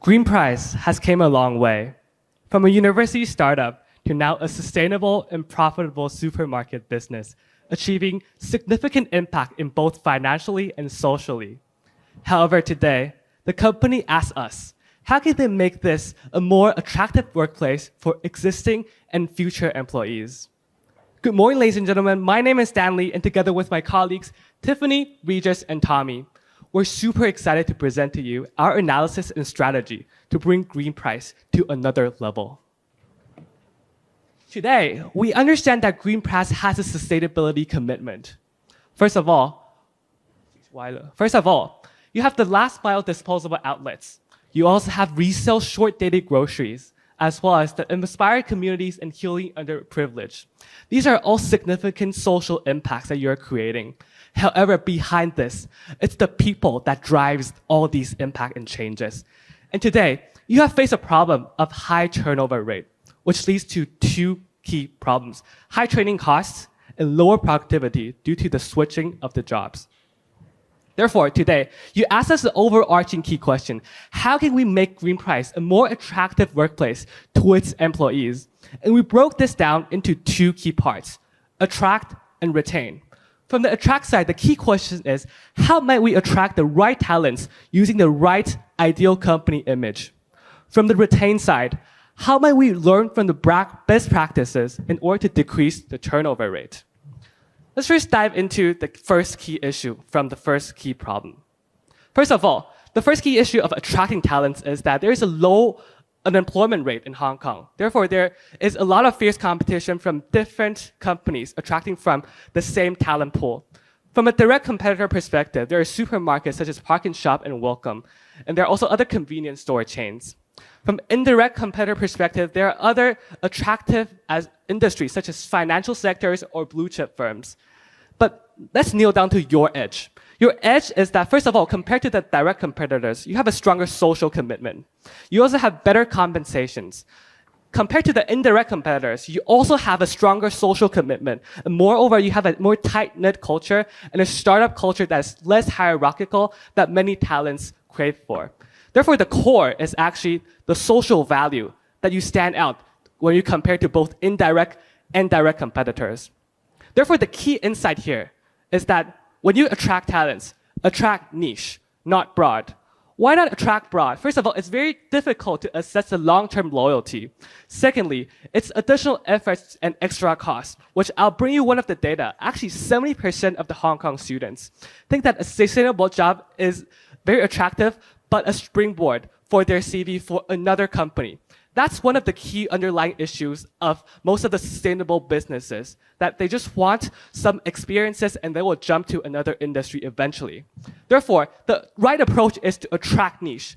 Green Price has come a long way, from a university startup to now a sustainable and profitable supermarket business, achieving significant impact in both financially and socially. However, today, the company asks us, how can they make this a more attractive workplace for existing and future employees? Good morning, ladies and gentlemen. My name is Stanley, and together with my colleagues, Tiffany, Regis, and Tommy, we're super excited to present to you our analysis and strategy to bring Green Price to another level. Today, we understand that Green Price has a sustainability commitment. First of all, you have the last mile disposable outlets. You also have resale short-dated groceries, as well as the inspired communities and healing underprivileged. These are all significant social impacts that you're creating. However, behind this, it's the people that drives all these impact and changes. And today, you have faced a problem of high turnover rate, which leads to two key problems: high training costs and lower productivity due to the switching of the jobs. Therefore, today, you ask us the overarching key question: how can we make Green Price a more attractive workplace to its employees? And we broke this down into two key parts: attract and retain. From the attract side, the key question is, how might we attract the right talents using the right ideal company image? From the retain side, how might we learn from the best practices in order to decrease the turnover rate? Let's first dive into the first key issue from the first key problem. First of all, the first key issue of attracting talents is that there is a low unemployment rate in Hong Kong. Therefore, there is a lot of fierce competition from different companies attracting from the same talent pool. From a direct competitor perspective, there are supermarkets such as Park and Shop and Welcome, and there are also other convenience store chains. From indirect competitor perspective, there are other attractive industries such as financial sectors or blue chip firms. But let's kneel down to your edge. Your edge is that, first of all, compared to the direct competitors, you have a stronger social commitment. You also have better compensations. Compared to the indirect competitors, you also have a stronger social commitment. And moreover, you have a more tight-knit culture and a startup culture that's less hierarchical that many talents crave for. Therefore, the core is actually the social value that you stand out when you compare to both indirect and direct competitors. Therefore, the key insight here is that when you attract talents, attract niche, not broad. Why not attract broad? First of all, it's very difficult to assess the long-term loyalty. Secondly, it's additional efforts and extra costs, which I'll bring you one of the data. Actually, 70% of the Hong Kong students think that a sustainable job is very attractive, but a springboard for their CV for another company. That's one of the key underlying issues of most of the sustainable businesses, that they just want some experiences and they will jump to another industry eventually. Therefore, the right approach is to attract niche,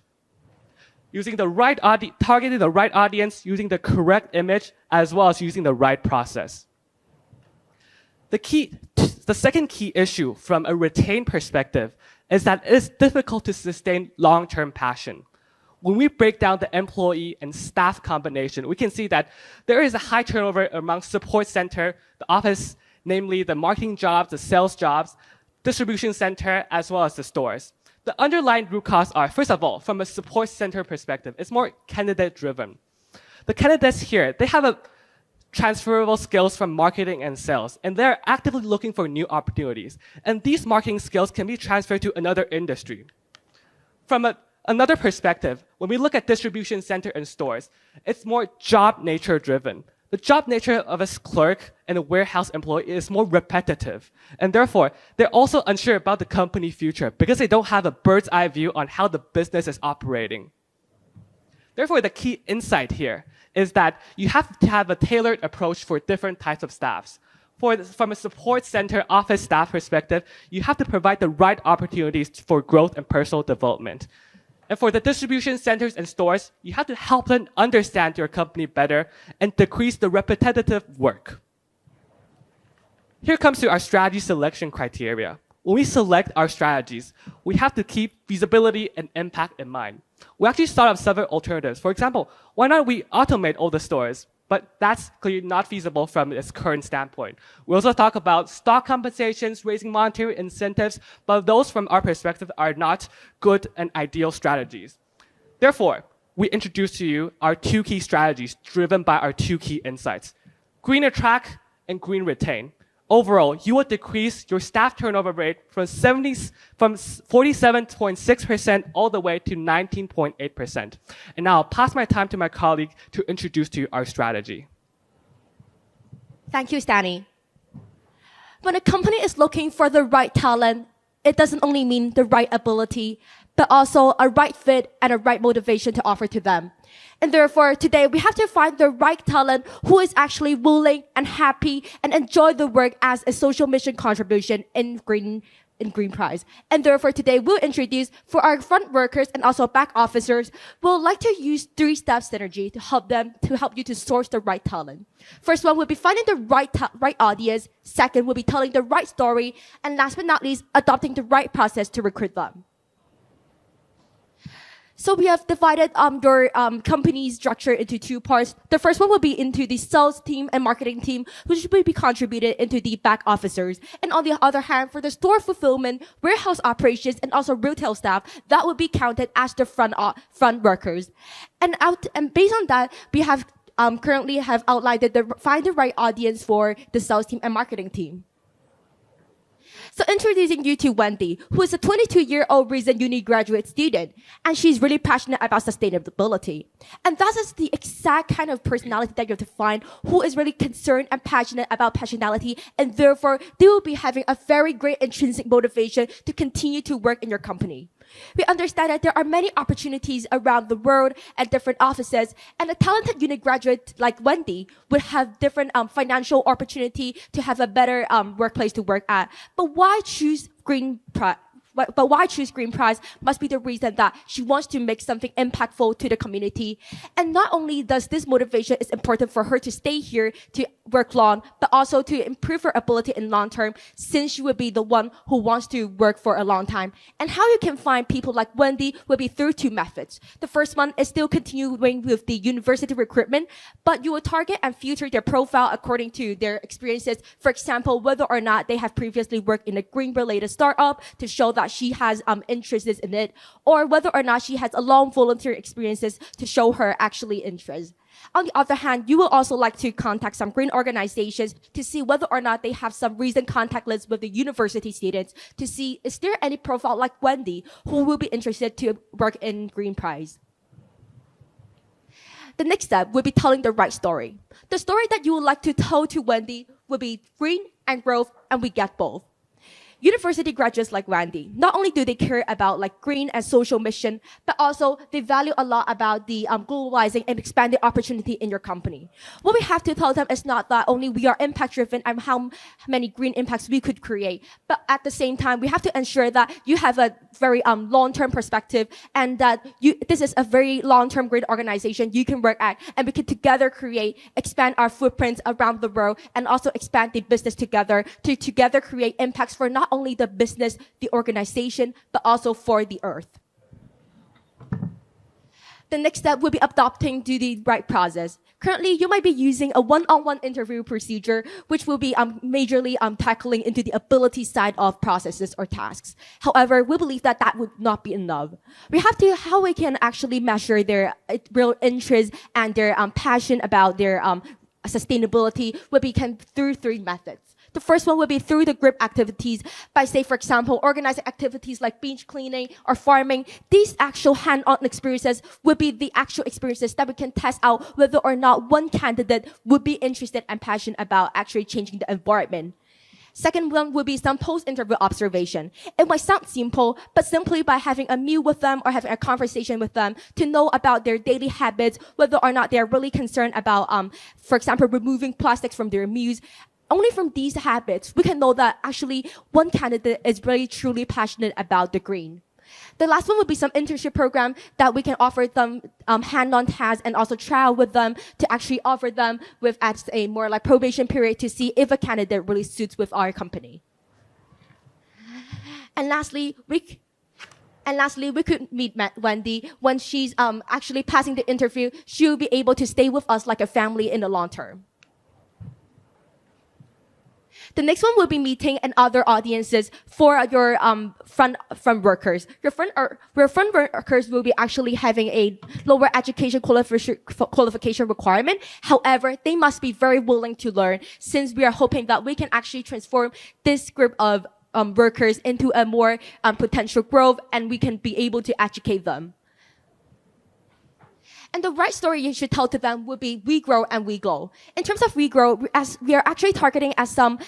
using the right targeting the right audience, using the correct image, as well as using the right process. The second key issue from a retain perspective is that it is difficult to sustain long-term passion. When we break down the employee and staff combination, we can see that there is a high turnover among support center, the office, namely the marketing jobs, the sales jobs, distribution center, as well as the stores. The underlying root cause are, first of all, from a support center perspective, it's more candidate-driven. The candidates here, they have transferable skills from marketing and sales, and they're actively looking for new opportunities. And these marketing skills can be transferred to another industry. From another perspective, when we look at distribution center and stores, it's more job nature driven. The job nature of a clerk and a warehouse employee is more repetitive. And therefore, they're also unsure about the company future because they don't have a bird's eye view on how the business is operating. Therefore, the key insight here is that you have to have a tailored approach for different types of staffs. From a support center office staff perspective, you have to provide the right opportunities for growth and personal development. And for the distribution centers and stores, you have to help them understand your company better and decrease the repetitive work. Here comes to our strategy selection criteria. When we select our strategies, we have to keep feasibility and impact in mind. We actually thought of several alternatives. For example, why not we automate all the stores? But that's clearly not feasible from its current standpoint. We also talk about stock compensations, raising monetary incentives, but those from our perspective are not good and ideal strategies. Therefore, we introduce to you our 2 key strategies driven by our 2 key insights. Green attract and green retain. Overall, you will decrease your staff turnover rate from 47.6% all the way to 19.8%. And now I'll pass my time to my colleague to introduce to you our strategy. Thank you, Stanley. When a company is looking for the right talent, it doesn't only mean the right ability, but also a right fit and a right motivation to offer to them. And therefore, today we have to find the right talent who is actually willing and happy and enjoy the work as a social mission contribution in Green Prize. And therefore, today we'll introduce for our front workers and also back officers, we'll like to use 3-step synergy to help you to source the right talent. First one will be finding the right audience. Second will be telling the right story. And last but not least, adopting the right process to recruit them. So we have divided your company's structure into 2 parts. The first one will be into the sales team and marketing team, which will be contributed into the back officers. And on the other hand, for the store fulfillment, warehouse operations, and also retail staff, that will be counted as the front workers. And based on that, we have currently have outlined find the right audience for the sales team and marketing team. So introducing you to Wendy, who is a 22-year-old recent uni graduate student, and she's really passionate about sustainability. And that is the exact kind of personality that you have to find who is really concerned and passionate about passionality, and therefore they will be having a very great intrinsic motivation to continue to work in your company. We understand that there are many opportunities around the world at different offices, and a talented uni graduate like Wendy would have different financial opportunity to have a better workplace to work at. But why choose Green Prize must be the reason that she wants to make something impactful to the community. And not only does this motivation is important for her to stay here to work long, but also to improve her ability in long term, since she will be the one who wants to work for a long time. And how you can find people like Wendy will be through 2 methods. The first one is still continuing with the university recruitment, but you will target and filter their profile according to their experiences. For example, whether or not they have previously worked in a green-related startup to show that she has interests in it, or whether or not she has a long volunteer experiences to show her actually interest. On the other hand, you will also like to contact some green organizations to see whether or not they have some recent contact lists with the university students to see is there any profile like Wendy who will be interested to work in Green Prize. The next step will be telling the right story. The story that you would like to tell to Wendy will be green and growth, and we get both. University graduates like Wendy, not only do they care about like green and social mission, but also they value a lot about the globalizing and expanding opportunity in your company. What we have to tell them is not that only we are impact driven and how many green impacts we could create, but at the same time, we have to ensure that you have a very long-term perspective and that this is a very long-term green organization you can work at, and we can together expand our footprints around the world and also expand the business together to together create impacts for not only the business, the organization, but also for the earth. The next step will be adopting to the right process. Currently, you might be using a one-on-one interview procedure, which will be majorly tackling into the ability side of processes or tasks. However, we believe that that would not be enough. We have to how we can actually measure their real interest and their passion about their sustainability will be through 3 methods. The first one would be through the group activities by, say, for example, organizing activities like beach cleaning or farming. These actual hand-on experiences would be the actual experiences that we can test out whether or not one candidate would be interested and passionate about actually changing the environment. Second one would be some post-interview observation. It might sound simple, but simply by having a meal with them or having a conversation with them to know about their daily habits, whether or not they're really concerned about, for example, removing plastics from their meals. Only from these habits, we can know that actually one candidate is really truly passionate about the green. The last one would be some internship program that we can offer them hand-on tasks and also trial with them to actually offer them with at a more like probation period to see if a candidate really suits with our company. And lastly, we could meet Wendy when she's actually passing the interview. She'll be able to stay with us like a family in the long term. The next one will be meeting and other audiences for your front workers. Your front workers will be actually having a lower education qualification requirement. However, they must be very willing to learn, since we are hoping that we can actually transform this group of workers into a more potential growth, and we can be able to educate them. And the right story you should tell to them would be we grow and we go. In terms of we grow, as we are actually targeting as some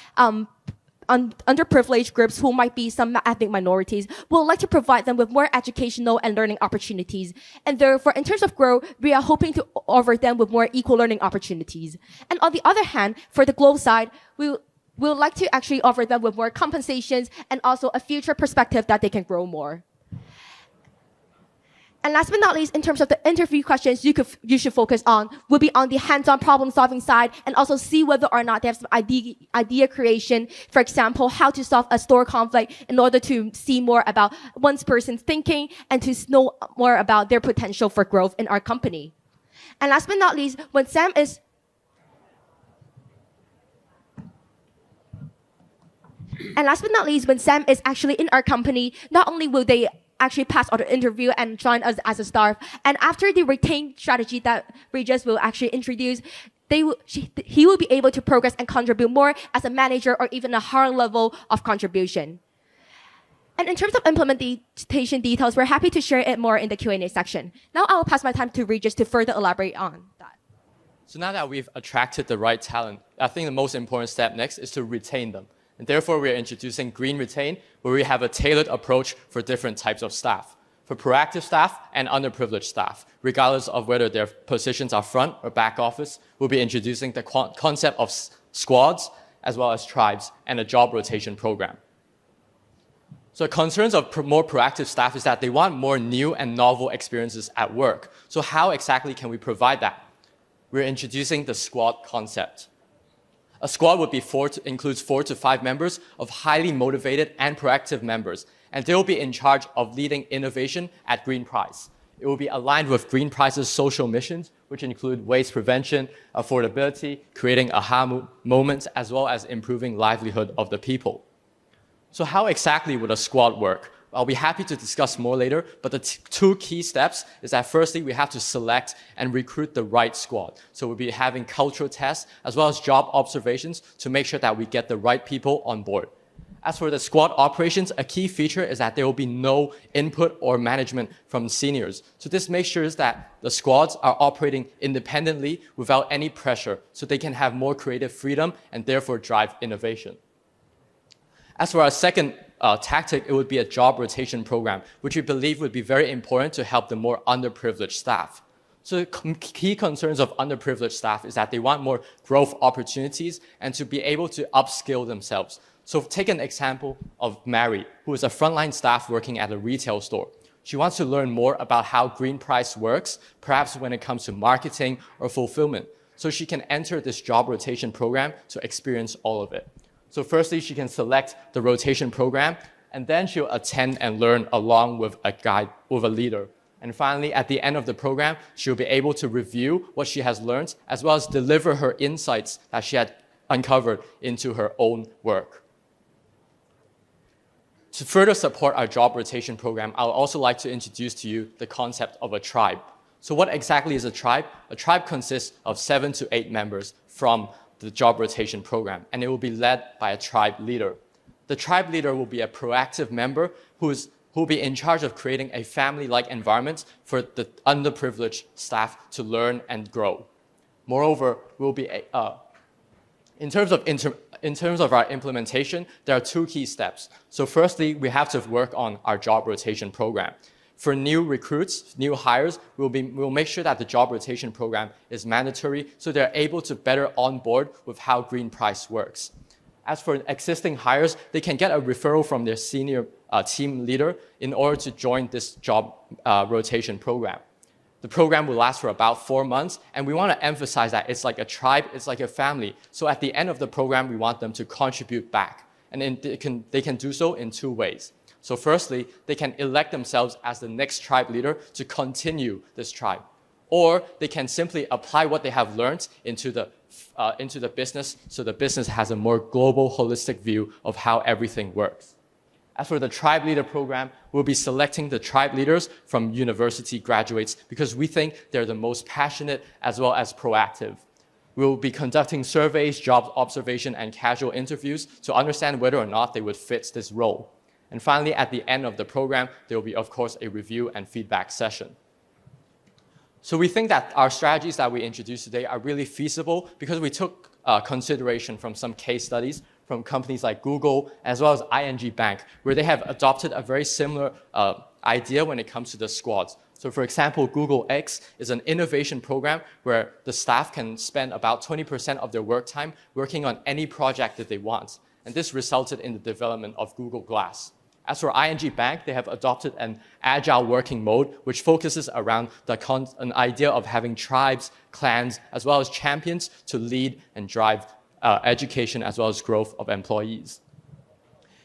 underprivileged groups who might be some ethnic minorities, we would like to provide them with more educational and learning opportunities. And therefore, in terms of grow, we are hoping to offer them with more equal learning opportunities. And on the other hand, for the glow side, we would like to actually offer them with more compensations and also a future perspective that they can grow more. And last but not least, in terms of the interview questions you should focus on, will be on the hands-on problem-solving side, and also see whether or not they have some idea creation. For example, how to solve a store conflict in order to see more about one person's thinking and to know more about their potential for growth in our company. And last but not least, when Sam is actually in our company, not only will they actually pass on the interview and join us as a staff, and after the retained strategy that Regis will actually introduce, he will be able to progress and contribute more as a manager or even a higher level of contribution. And in terms of implementation details, we're happy to share it more in the Q&A section. Now I will pass my time to Regis to further elaborate on that. So now that we've attracted the right talent, I think the most important step next is to retain them. And therefore, we are introducing Green Retain, where we have a tailored approach for different types of staff. For proactive staff and underprivileged staff, regardless of whether their positions are front or back office, we'll be introducing the concept of squads, as well as tribes, and a job rotation program. So concerns of more proactive staff is that they want more new and novel experiences at work. So how exactly can we provide that? We're introducing the squad concept. A squad would be includes 4 to 5 members of highly motivated and proactive members, and they will be in charge of leading innovation at Green Prize. It will be aligned with Green Prize's social missions, which include waste prevention, affordability, creating aha moments, as well as improving livelihood of the people. So how exactly would a squad work? I'll be happy to discuss more later, but the 2 key steps is that firstly, we have to select and recruit the right squad. So we'll be having cultural tests as well as job observations to make sure that we get the right people on board. As for the squad operations, a key feature is that there will be no input or management from seniors. So this makes sure that the squads are operating independently without any pressure, so they can have more creative freedom and therefore drive innovation. As for our second tactic, it would be a job rotation program, which we believe would be very important to help the more underprivileged staff. So key concerns of underprivileged staff is that they want more growth opportunities and to be able to upskill themselves. So take an example of Mary, who is a frontline staff working at a retail store. She wants to learn more about how Green Price works, perhaps when it comes to marketing or fulfillment, so she can enter this job rotation program to experience all of it. So firstly, she can select the rotation program, and then she'll attend and learn along with a guide, with a leader. And finally, at the end of the program, she'll be able to review what she has learned, as well as deliver her insights that she had uncovered into her own work. To further support our job rotation program, I would also like to introduce to you the concept of a tribe. So what exactly is a tribe? A tribe consists of 7 to 8 members from the job rotation program, and it will be led by a tribe leader. The tribe leader will be a proactive member who will be in charge of creating a family-like environment for the underprivileged staff to learn and grow. Moreover, we'll be in terms of our implementation, there are 2 key steps. So firstly, we have to work on our job rotation program. For new recruits, new hires, we'll make sure that the job rotation program is mandatory so they're able to better onboard with how Green Price works. As for existing hires, they can get a referral from their senior team leader in order to join this job rotation program. The program will last for about 4 months, and we want to emphasize that it's like a tribe, it's like a family. So at the end of the program, we want them to contribute back. And they can do so in 2 ways. So firstly, they can elect themselves as the next tribe leader to continue this tribe. or they can simply apply what they have learned into the business, so the business has a more global, holistic view of how everything works. As for the Tribe Leader program, we'll be selecting the tribe leaders from university graduates because we think they're the most passionate as well as proactive. We'll be conducting surveys, job observation, and casual interviews to understand whether or not they would fit this role. And finally, at the end of the program, there will be, of course, a review and feedback session. So we think that our strategies that we introduced today are really feasible because we took consideration from some case studies from companies like Google as well as ING Bank, where they have adopted a very similar idea when it comes to the squads. So for example, Google X is an innovation program where the staff can spend about 20% of their work time working on any project that they want. And this resulted in the development of Google Glass. As for ING Bank, they have adopted an agile working mode, which focuses around an idea of having tribes, clans, as well as champions to lead and drive education as well as growth of employees.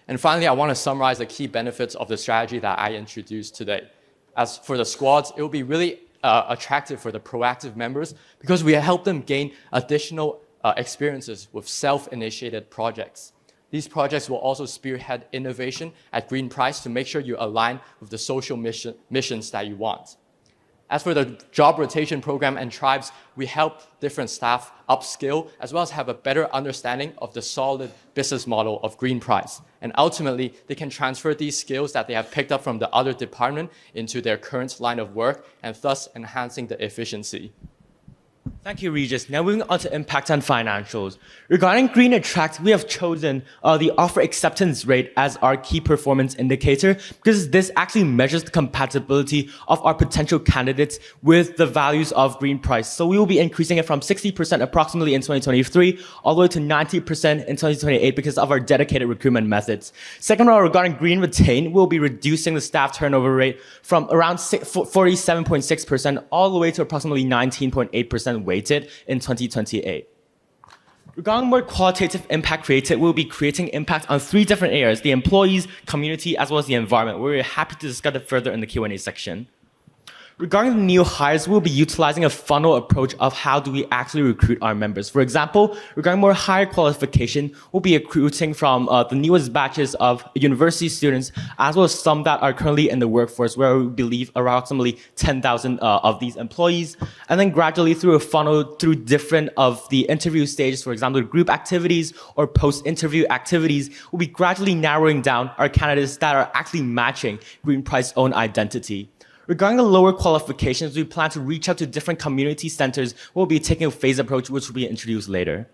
And finally, I want to summarize the key benefits of the strategy that I introduced today. As for the squads, it will be really attractive for the proactive members because we help them gain additional experiences with self-initiated projects. These projects will also spearhead innovation at Green Price to make sure you align with the social missions that you want. As for the job rotation program and tribes, we help different staff upskill as well as have a better understanding of the solid business model of Green Price. And ultimately, they can transfer these skills that they have picked up from the other department into their current line of work and thus enhancing the efficiency. Thank you, Regis. Now moving on to impact on financials. Regarding Green Attract, we have chosen the offer acceptance rate as our key performance indicator because this actually measures the compatibility of our potential candidates with the values of Green Price. So we will be increasing it from 60% approximately in 2023 all the way to 90% in 2028 because of our dedicated recruitment methods. Second of all, regarding Green Retain, we'll be reducing the staff turnover rate from around 47.6% all the way to approximately 19.8% weighted in 2028. Regarding more qualitative impact created, we'll be creating impact on 3 different areas: the employees, community, as well as the environment. We're happy to discuss it further in the Q&A section. Regarding the new hires, we'll be utilizing a funnel approach of how do we actually recruit our members. For example, regarding more higher qualification, we'll be recruiting from the newest batches of university students, as well as some that are currently in the workforce, where we believe approximately 10,000 of these employees. And then gradually through a funnel, through different of the interview stages, for example, group activities or post-interview activities, we'll be gradually narrowing down our candidates that are actually matching Green Price's own identity. Regarding the lower qualifications, we plan to reach out to different community centers. We'll be taking a phased approach, which will be introduced later.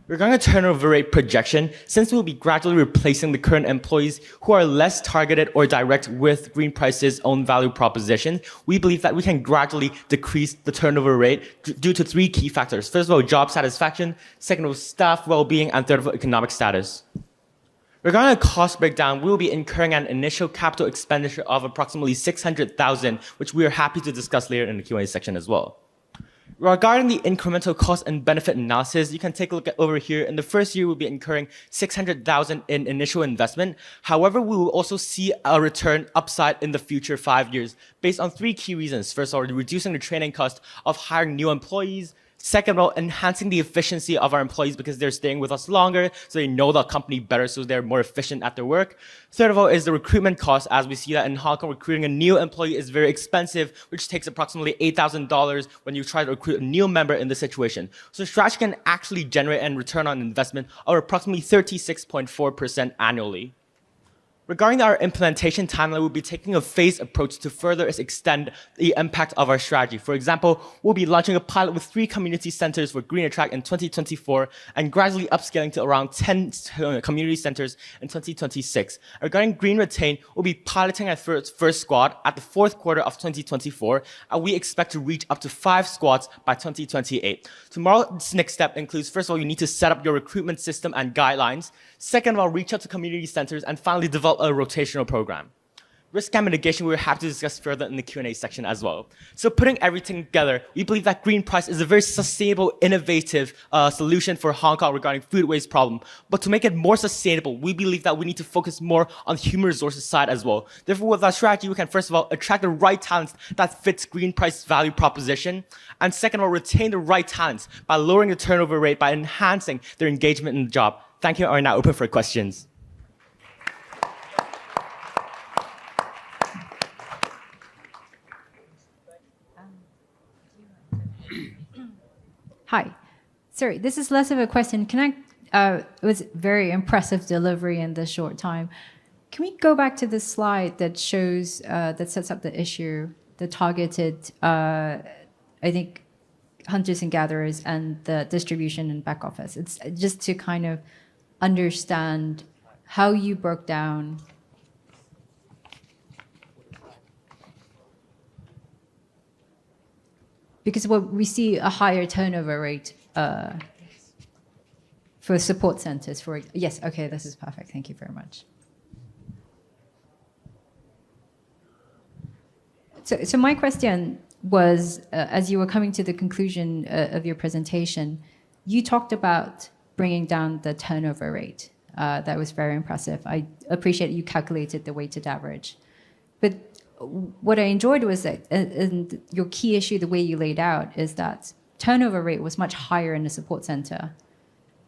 Regarding the turnover rate projection, since we'll be gradually replacing the current employees who are less targeted or direct with Green Price's own value proposition, we believe that we can gradually decrease the turnover rate due to 3 key factors. First of all, job satisfaction. Second of all, staff well-being. And third of all, economic status. Regarding the cost breakdown, we will be incurring an initial capital expenditure of approximately $600,000, which we are happy to discuss later in the Q&A section as well. Regarding the incremental cost and benefit analysis, you can take a look at over here. In the first year, we'll be incurring $600,000 in initial investment. However, we will also see a return upside in the future 5 years based on 3 key reasons. First of all, reducing the training cost of hiring new employees. Second of all, enhancing the efficiency of our employees because they're staying with us longer, so they know the company better, so they're more efficient at their work. Third of all is the recruitment cost, as we see that in Hong Kong, recruiting a new employee is very expensive, which takes approximately $8,000 when you try to recruit a new member in this situation. So strategy can actually generate a return on investment of approximately 36.4% annually. Regarding our implementation timeline, we'll be taking a phased approach to further extend the impact of our strategy. For example, we'll be launching a pilot with 3 community centers for Green Attract in 2024 and gradually upscaling to around 10 community centers in 2026. Regarding Green Retain, we'll be piloting our first squad at the 4th quarter of 2024, and we expect to reach up to 5 squads by 2028. Tomorrow's next step includes, first of all, you need to set up your recruitment system and guidelines. Second of all, reach out to community centers, and finally develop a rotational program. risk and mitigation, we're happy to discuss further in the Q&A section as well. So putting everything together, we believe that green price is a very sustainable, innovative solution for Hong Kong regarding food waste problem. But to make it more sustainable, we believe that we need to focus more on the human resources side as well. Therefore, with our strategy, we can first of all attract the right talents that fits green price value proposition. And second of all, retain the right talents by lowering the turnover rate, by enhancing their engagement in the job. Thank you. Are now open for questions. Hi. Sorry, this is less of a question. It was very impressive delivery in this short time. Can we go back to the slide that shows, that sets up the issue, the targeted, I think, hunters and gatherers and the distribution and back office? It's just to kind of understand how you broke down. Because we see a higher turnover rate for support centers. Yes, okay, this is perfect. Thank you very much. So my question was, as you were coming to the conclusion of your presentation, you talked about bringing down the turnover rate. That was very impressive. I appreciate you calculated the weighted average. But what I enjoyed was that and your key issue, the way you laid out, is that turnover rate was much higher in the support center,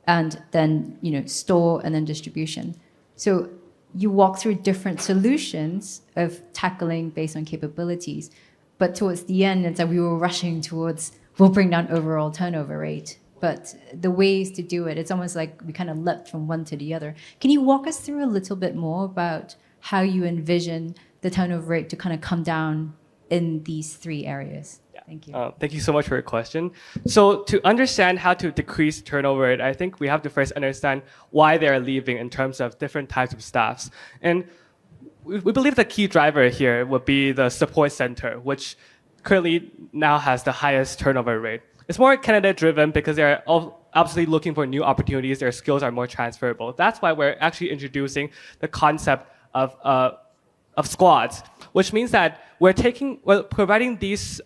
and then store and then distribution. So you walk through different solutions of tackling based on capabilities, but towards the end, it's like we were rushing towards we'll bring down overall turnover rate. But the ways to do it, it's almost like we kind of leapt from one to the other. Can you walk us through a little bit more about how you envision the turnover rate to kind of come down in these three areas? Yeah. Thank you. Thank you so much for your question. So to understand how to decrease turnover rate, I think we have to first understand why they're leaving in terms of different types of staffs. And we believe the key driver here would be the support center, which currently now has the highest turnover rate. It's more candidate driven because they're obviously looking for new opportunities. Their skills are more transferable. That's why we're actually introducing the concept of squads, which means that we're providing these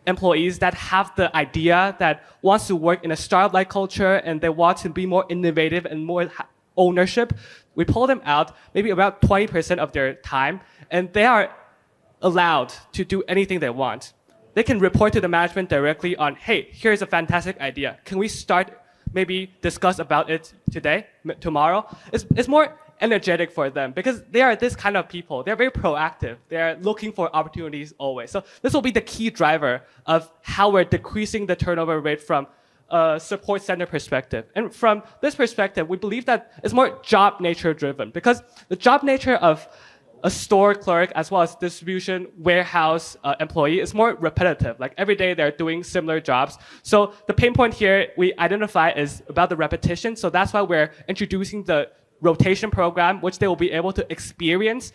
employees that have the idea that wants to work in a startup-like culture and they want to be more innovative and more ownership. We pull them out maybe about 20% of their time, and they are allowed to do anything they want. They can report to the management directly on, hey, here's a fantastic idea. Can we start maybe discuss about it today, tomorrow? It's more energetic for them because they are this kind of people. They're very proactive. They're looking for opportunities always. So this will be the key driver of how we're decreasing the turnover rate from a support center perspective. And from this perspective, we believe that it's more job nature driven because the job nature of a store clerk as well as distribution warehouse employee is more repetitive. Like every day they're doing similar jobs. So the pain point here we identify is about the repetition. So that's why we're introducing the rotation program, which they will be able to experience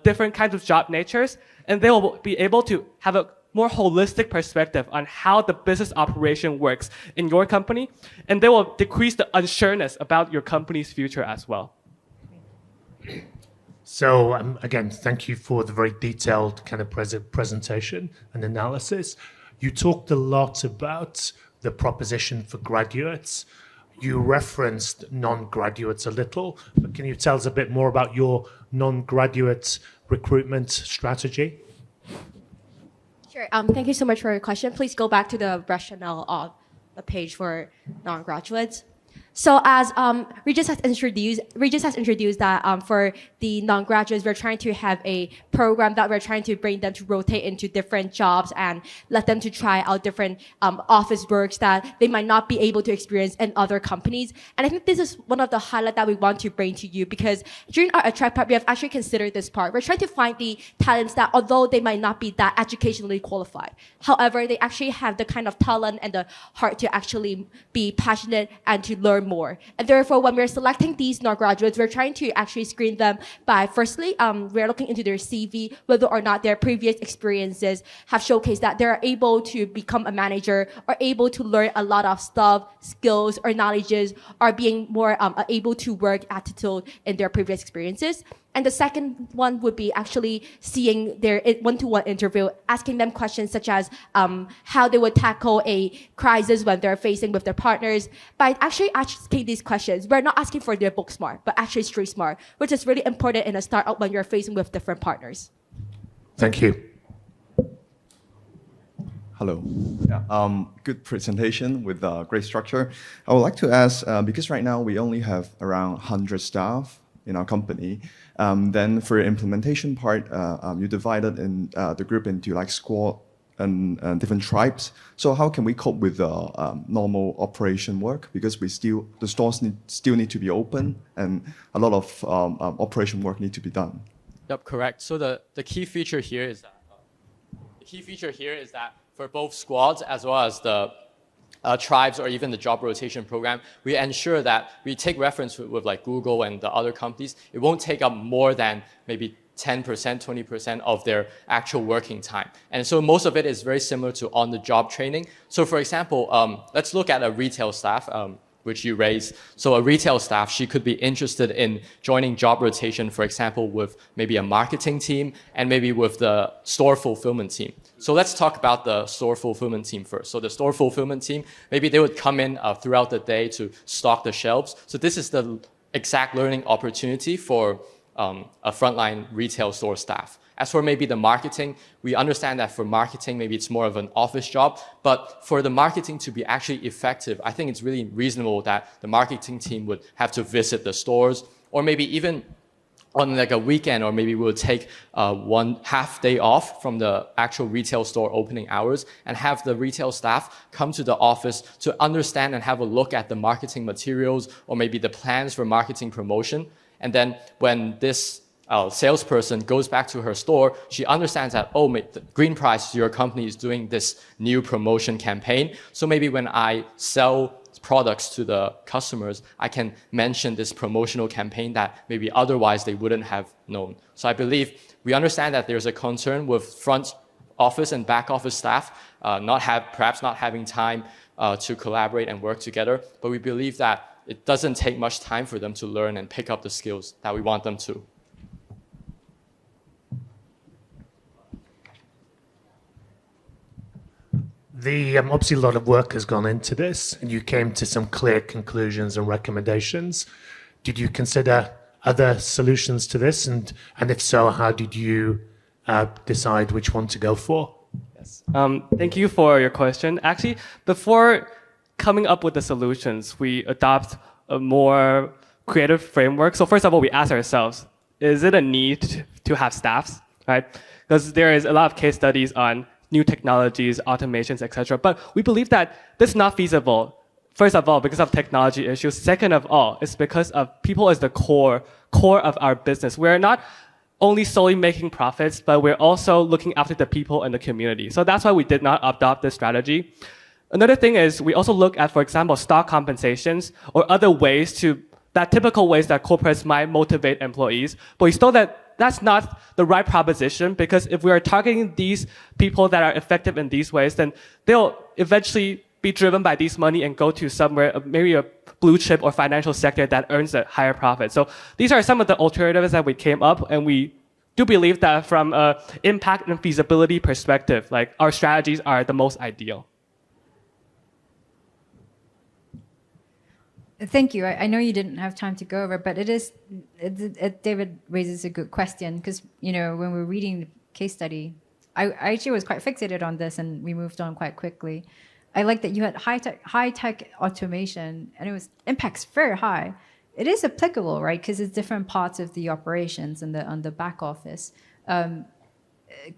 different kinds of job natures, and they will be able to have a more holistic perspective on how the business operation works in your company, and they will decrease the unsureness about your company's future as well. So again, thank you for the very detailed kind of presentation and analysis. You talked a lot about the proposition for graduates. You referenced non-graduates a little, but can you tell us a bit more about your non-graduate recruitment strategy? Sure. Thank you so much for your question. Please go back to the rationale of the page for non-graduates. So as Regis has introduced that for the non-graduates, we're trying to have a program that we're trying to bring them to rotate into different jobs and let them to try out different office works that they might not be able to experience in other companies. And I think this is one of the highlights that we want to bring to you because during our Attract part, we have actually considered this part. We're trying to find the talents that although they might not be that educationally qualified, however, they actually have the kind of talent and the heart to actually be passionate and to learn more. And therefore, when we're selecting these non-graduates, we're trying to actually screen them by, firstly, we're looking into their CV, whether or not their previous experiences have showcased that they're able to become a manager or able to learn a lot of stuff, skills, or knowledges, or being more able to work attitude in their previous experiences. And the second one would be actually seeing their one-to-one interview, asking them questions such as how they would tackle a crisis when they're facing with their partners. By actually asking these questions, we're not asking for their book smart, but actually street smart, which is really important in a startup when you're facing with different partners. Thank you. Hello. Yeah, good presentation with great structure. I would like to ask, because right now we only have around 100 staff in our company, then for your implementation part, you divided in the group into like squad and different tribes. So how can we cope with normal operation work? Because the stores still need to be open and a lot of operation work need to be done. Yep, correct. So the key feature here is that for both squads as well as the tribes or even the job rotation program, we ensure that we take reference with like Google and the other companies. It won't take up more than maybe 10%, 20% of their actual working time. And so most of it is very similar to on-the-job training. So for example, let's look at a retail staff, which you raised. So a retail staff, she could be interested in joining job rotation, for example, with maybe a marketing team and maybe with the store fulfillment team. So let's talk about the store fulfillment team first. So the store fulfillment team, maybe they would come in throughout the day to stock the shelves. So this is the exact learning opportunity for a frontline retail store staff. As for maybe the marketing, we understand that for marketing, maybe it's more of an office job, but for the marketing to be actually effective, I think it's really reasonable that the marketing team would have to visit the stores, or maybe even on like a weekend, or maybe we'll take one half day off from the actual retail store opening hours and have the retail staff come to the office to understand and have a look at the marketing materials or maybe the plans for marketing promotion. And then when this salesperson goes back to her store, she understands that, oh, the Green Price, your company is doing this new promotion campaign. So maybe when I sell products to the customers, I can mention this promotional campaign that maybe otherwise they wouldn't have known. So I believe we understand that there's a concern with front office and back office staff perhaps not having time to collaborate and work together, but we believe that it doesn't take much time for them to learn and pick up the skills that we want them to. Obviously, a lot of work has gone into this, and you came to some clear conclusions and recommendations. Did you consider other solutions to this? And if so, how did you decide which one to go for? Yes. Thank you for your question. Actually, before coming up with the solutions, we adopt a more creative framework. So first of all, we ask ourselves, is it a need to have staffs, right? Because there is a lot of case studies on new technologies, automations, etc. But we believe that this is not feasible. First of all, because of technology issues. Second of all, it's because of people as the core of our business. We're not only solely making profits, but we're also looking after the people and the community. So that's why we did not adopt this strategy. Another thing is we also look at, for example, stock compensations or other ways typical ways that corporates might motivate employees. But we saw that that's not the right proposition, because if we are targeting these people that are effective in these ways, then they'll eventually be driven by this money and go to somewhere, maybe a blue chip or financial sector that earns a higher profit. So these are some of the alternatives that we came up, and we do believe that from an impact and feasibility perspective, like our strategies are the most ideal. Thank you. I know you didn't have time to go over, but David raises a good question, because, when we're reading the case study, I actually was quite fixated on this, and we moved on quite quickly. I like that you had high tech automation, and it was impacts very high. It is applicable, right? Because it's different parts of the operations and on the back office.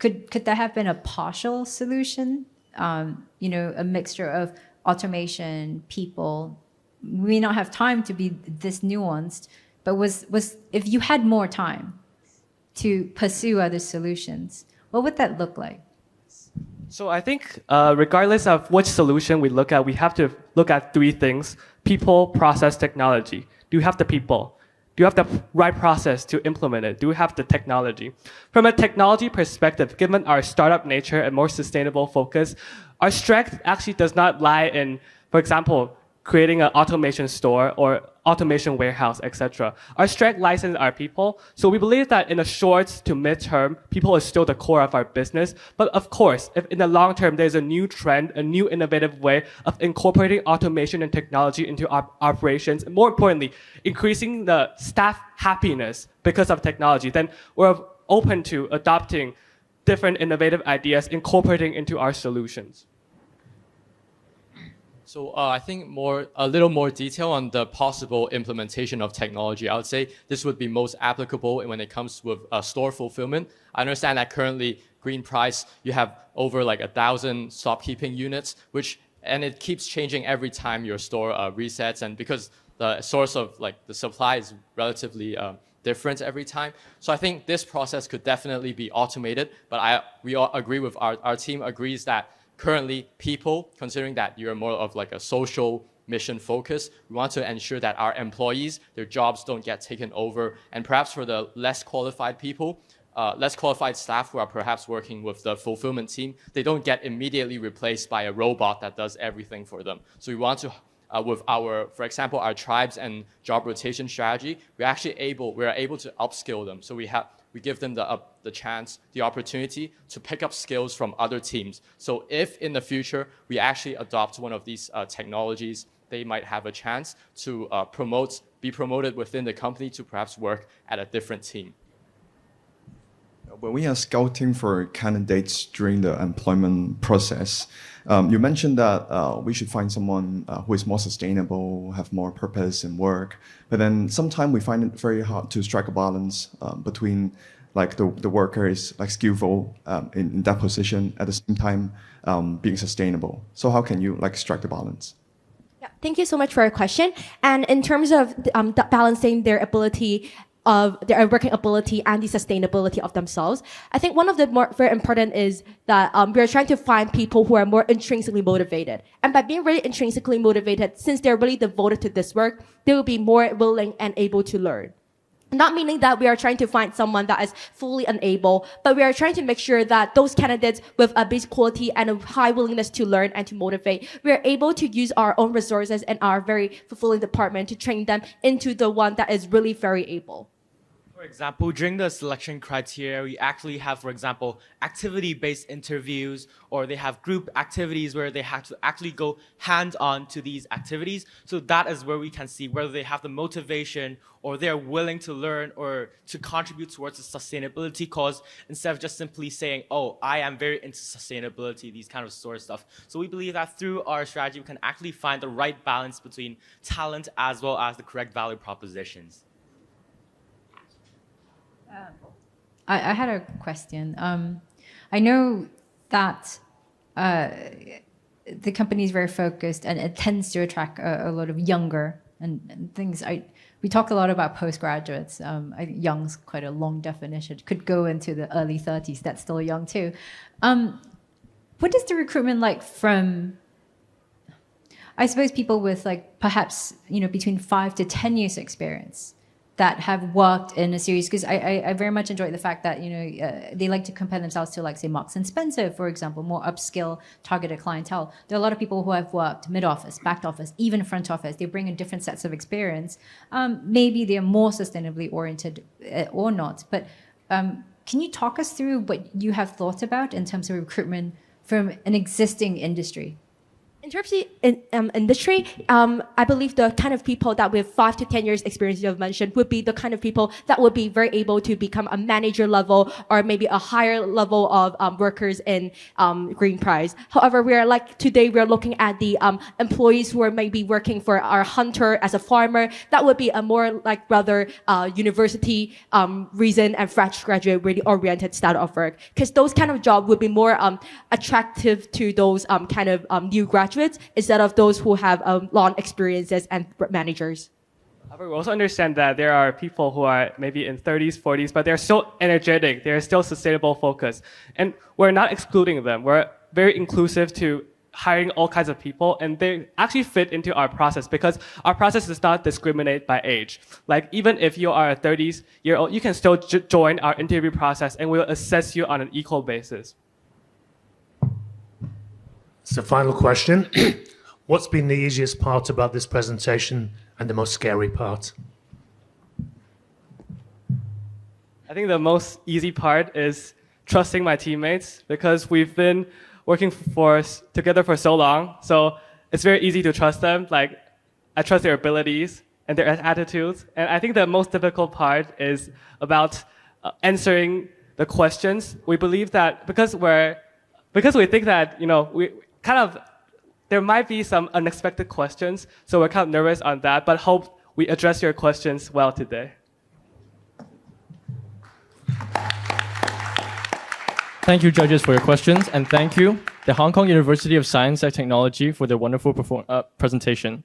Could that have been a partial solution? A mixture of automation, people. We may not have time to be this nuanced, but was if you had more time to pursue other solutions, what would that look like? So I think regardless of which solution we look at, we have to look at three things: people, process, technology. Do you have the people? Do you have the right process to implement it? Do you have the technology? From a technology perspective, given our startup nature and more sustainable focus, our strength actually does not lie in, for example, creating an automation store or automation warehouse, etc. Our strength lies in our people. So we believe that in the short to mid-term, people is still the core of our business. But of course, if in the long term, there's a new trend, a new innovative way of incorporating automation and technology into our operations, and more importantly, increasing the staff happiness because of technology, then we're open to adopting different innovative ideas, incorporating into our solutions. So I think a little more detail on the possible implementation of technology. I would say this would be most applicable when it comes with store fulfillment. I understand that currently Green Price, you have over like 1,000 shopkeeping units, and it keeps changing every time your store resets, and because the source of like the supply is relatively different every time. So I think this process could definitely be automated, but we all agree with our team agrees that currently, people, considering that you're more of like a social mission focus, we want to ensure that our employees, their jobs don't get taken over. And perhaps for the less qualified people, less qualified staff who are perhaps working with the fulfillment team, they don't get immediately replaced by a robot that does everything for them. So we want to, with our, for example, our tribes and job rotation strategy, we are able to upskill them. So we give them the chance, the opportunity to pick up skills from other teams. So if in the future we actually adopt one of these technologies, they might have a chance to be promoted within the company to perhaps work at a different team. When we are scouting for candidates during the employment process, you mentioned that we should find someone who is more sustainable, have more purpose in work. But then sometimes we find it very hard to strike a balance between like the worker is like skillful in that position at the same time being sustainable. So how can you like strike the balance? Yeah, thank you so much for your question. And in terms of balancing their ability of their working ability and the sustainability of themselves, I think one of the more very important is that we're trying to find people who are more intrinsically motivated. And by being really intrinsically motivated, since they're really devoted to this work, they will be more willing and able to learn. Not meaning that we are trying to find someone that is fully unable, but we are trying to make sure that those candidates with a basic quality and a high willingness to learn and to motivate, we are able to use our own resources and our very fulfilling department to train them into the one that is really very able. For example, during the selection criteria, we actually have, for example, activity-based interviews, or they have group activities where they have to actually go hands-on to these activities. So that is where we can see whether they have the motivation or they're willing to learn or to contribute towards the sustainability cause instead of just simply saying, oh, I am very into sustainability, these kind of sort of stuff. So we believe that through our strategy, we can actually find the right balance between talent as well as the correct value propositions. I had a question. I know that the company is very focused and it tends to attract a lot of younger and things. We talk a lot about postgraduates. I think young's quite a long definition. It could go into the early 30s. That's still young too. What is the recruitment like from, I suppose, people with like perhaps between 5 to 10 years experience that have worked in a series, because I very much enjoy the fact that they like to compare themselves to, like, say, Marks and Spencer, for example, more upskill targeted clientele. There are a lot of people who have worked mid office, back office, even front office. They bring in different sets of experience. Maybe they're more sustainably oriented or not. But can you talk us through what you have thought about in terms of recruitment from an existing industry? In terms of industry, I believe the kind of people that with 5 to 10 years experience you have mentioned would be the kind of people that would be very able to become a manager level or maybe a higher level of workers in Green Price. However, today we're looking at the employees who are maybe working for our hunter as a farmer. That would be a more rather university reason and fresh graduate really oriented style of work, because those kind of job would be more attractive to those kind of new graduates instead of those who have long experiences and managers. However, we also understand that there are people who are maybe in 30s, 40s, but they're still energetic, they're still sustainable focused. And we're not excluding them. We're very inclusive to hiring all kinds of people, and they actually fit into our process because our process does not discriminate by age. Like, even if you are a 30-year-old, you can still join our interview process and we'll assess you on an equal basis. So, final question. What's been the easiest part about this presentation and the most scary part? I think the most easy part is trusting my teammates because we've been working together for so long. So it's very easy to trust them. Like, I trust their abilities and their attitudes. And I think the most difficult part is about answering the questions. We believe that because we think that, there might be some unexpected questions. So we're kind of nervous on that, but hope we address your questions well today. Thank you, judges, for your questions, and thank you, the Hong Kong University of Science and Technology, for their wonderful presentation.